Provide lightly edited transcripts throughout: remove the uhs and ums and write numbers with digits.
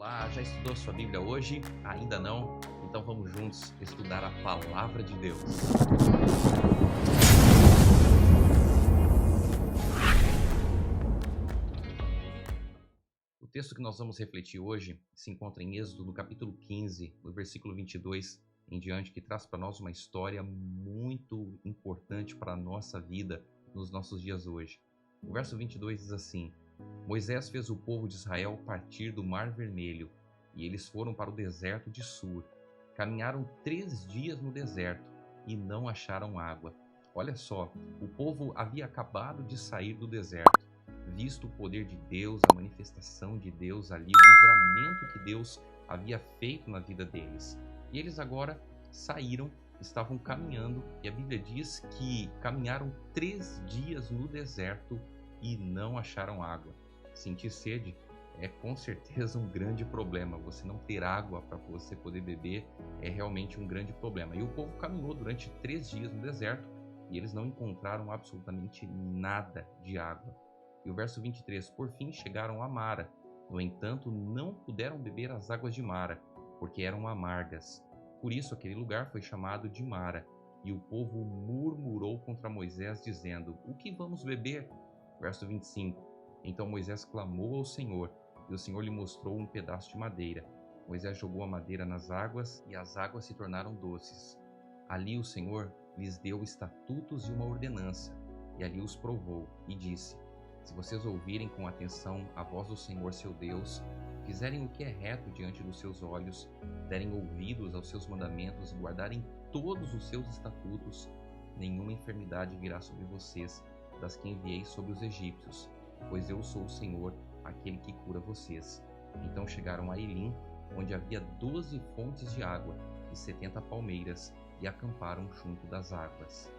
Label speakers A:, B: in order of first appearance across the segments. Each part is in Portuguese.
A: Olá, já estudou sua Bíblia hoje? Ainda não? Então vamos juntos estudar a Palavra de Deus. O texto que nós vamos refletir hoje se encontra em Êxodo, no capítulo 15, no versículo 22 em diante, que traz para nós uma história muito importante para a nossa vida nos nossos dias hoje. O verso 22 diz assim: Moisés fez o povo de Israel partir do Mar Vermelho, e eles foram para o deserto de Sur. Caminharam 3 dias no deserto e não acharam água. Olha só, o povo havia acabado de sair do deserto, visto o poder de Deus, a manifestação de Deus ali, o livramento que Deus havia feito na vida deles. E eles agora saíram, estavam caminhando, e a Bíblia diz que caminharam 3 dias no deserto e não acharam água. Sentir sede é com certeza um grande problema. Você não ter água para você poder beber é realmente um grande problema. E o povo caminhou durante 3 dias no deserto e eles não encontraram absolutamente nada de água. E o verso 23, por fim chegaram a Mara. No entanto, não puderam beber as águas de Mara, porque eram amargas. Por isso aquele lugar foi chamado de Mara. E o povo murmurou contra Moisés, dizendo: O que vamos beber? Verso 25, então Moisés clamou ao Senhor, e o Senhor lhe mostrou um pedaço de madeira. Moisés jogou a madeira nas águas, e as águas se tornaram doces. Ali o Senhor lhes deu estatutos e uma ordenança, e ali os provou, e disse: Se vocês ouvirem com atenção a voz do Senhor seu Deus, fizerem o que é reto diante dos seus olhos, derem ouvidos aos seus mandamentos e guardarem todos os seus estatutos, nenhuma enfermidade virá sobre vocês, das que enviei sobre os egípcios, pois eu sou o Senhor, aquele que cura vocês. Então chegaram a Elim, onde havia 12 fontes de água e 70 palmeiras, e acamparam junto das águas.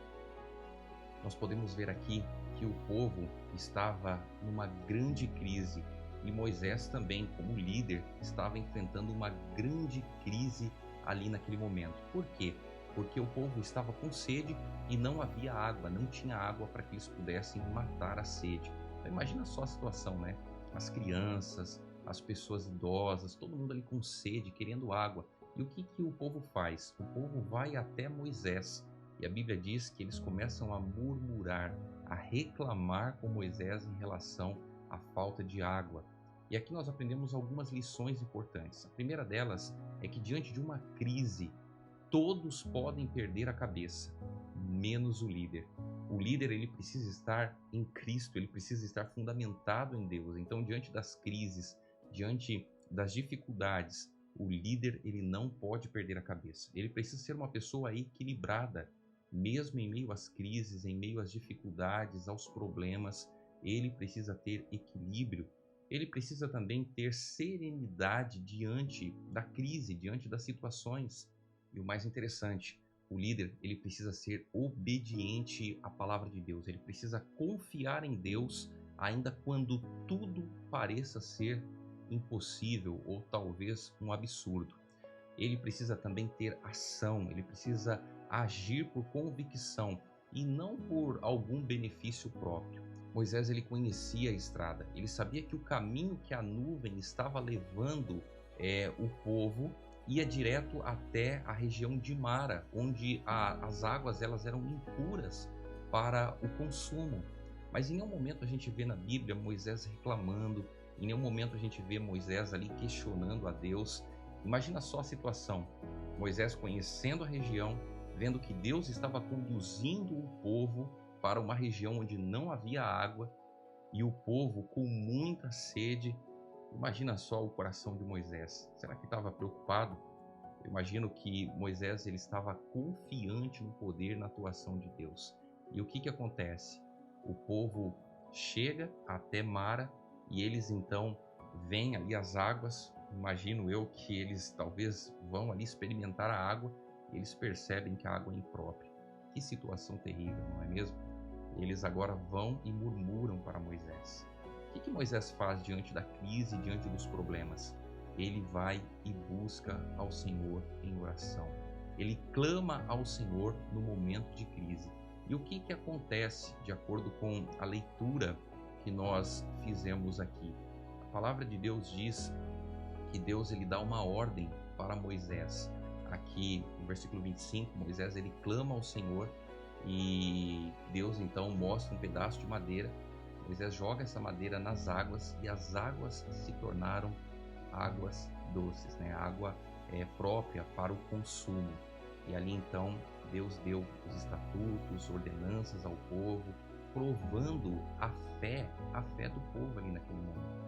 A: Nós podemos ver aqui que o povo estava numa grande crise, e Moisés também, como líder, estava enfrentando uma grande crise ali naquele momento. Por quê? Porque o povo estava com sede e não havia água, não tinha água para que eles pudessem matar a sede. Então imagina só a situação, né? As crianças, as pessoas idosas, todo mundo ali com sede, querendo água. E o que o povo faz? O povo vai até Moisés, e a Bíblia diz que eles começam a murmurar, a reclamar com Moisés em relação à falta de água. E aqui nós aprendemos algumas lições importantes. A primeira delas é que diante de uma crise, todos podem perder a cabeça, menos o líder. O líder, ele precisa estar em Cristo, ele precisa estar fundamentado em Deus. Então, diante das crises, diante das dificuldades, o líder, ele não pode perder a cabeça. Ele precisa ser uma pessoa equilibrada, mesmo em meio às crises, em meio às dificuldades, aos problemas. Ele precisa ter equilíbrio. Ele precisa também ter serenidade diante da crise, diante das situações. E o mais interessante, o líder, ele precisa ser obediente à palavra de Deus. Ele precisa confiar em Deus, ainda quando tudo pareça ser impossível ou talvez um absurdo. Ele precisa também ter ação, ele precisa agir por convicção e não por algum benefício próprio. Moisés, ele conhecia a estrada, ele sabia que o caminho que a nuvem estava levando o povo ia direto até a região de Mara, onde as águas elas eram impuras para o consumo. Mas em nenhum momento a gente vê na Bíblia Moisés reclamando, em nenhum momento a gente vê Moisés ali questionando a Deus. Imagina só a situação, Moisés conhecendo a região, vendo que Deus estava conduzindo o povo para uma região onde não havia água, e o povo com muita sede. Imagina só o coração de Moisés. Será que estava preocupado? Eu imagino que Moisés ele estava confiante no poder, na atuação de Deus. E o que acontece? O povo chega até Mara e eles então veem ali as águas. Imagino eu que eles talvez vão ali experimentar a água e eles percebem que a água é imprópria. Que situação terrível, não é mesmo? Eles agora vão e murmuram para Moisés. O que Moisés faz diante da crise, diante dos problemas? Ele vai e busca ao Senhor em oração. Ele clama ao Senhor no momento de crise. E o que acontece de acordo com a leitura que nós fizemos aqui? A palavra de Deus diz E Deus ele dá uma ordem para Moisés. Aqui no versículo 25, Moisés ele clama ao Senhor e Deus então mostra um pedaço de madeira. Moisés joga essa madeira nas águas e as águas se tornaram águas doces, né? Água própria para o consumo. E ali então Deus deu os estatutos, ordenanças ao povo, provando a fé do povo ali naquele momento.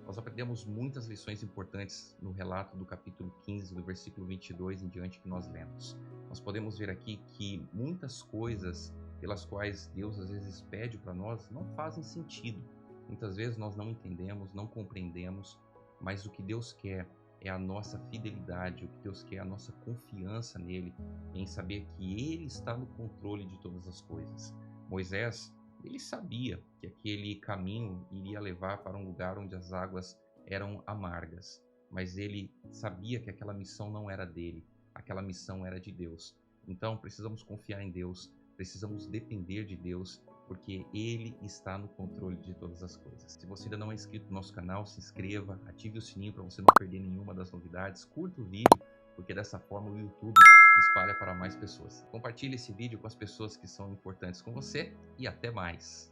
A: Nós aprendemos muitas lições importantes no relato do capítulo 15, do versículo 22 em diante que nós lemos. Nós podemos ver aqui que muitas coisas pelas quais Deus às vezes pede para nós não fazem sentido. Muitas vezes nós não entendemos, não compreendemos, mas o que Deus quer é a nossa fidelidade, o que Deus quer é a nossa confiança nele, em saber que Ele está no controle de todas as coisas. Moisés, ele sabia que aquele caminho iria levar para um lugar onde as águas eram amargas, mas ele sabia que aquela missão não era dele, aquela missão era de Deus. Então precisamos confiar em Deus, precisamos depender de Deus, porque Ele está no controle de todas as coisas. Se você ainda não é inscrito no nosso canal, se inscreva, ative o sininho para você não perder nenhuma das novidades, curta o vídeo, porque dessa forma o YouTube espalha para mais pessoas. Compartilhe esse vídeo com as pessoas que são importantes com você e até mais!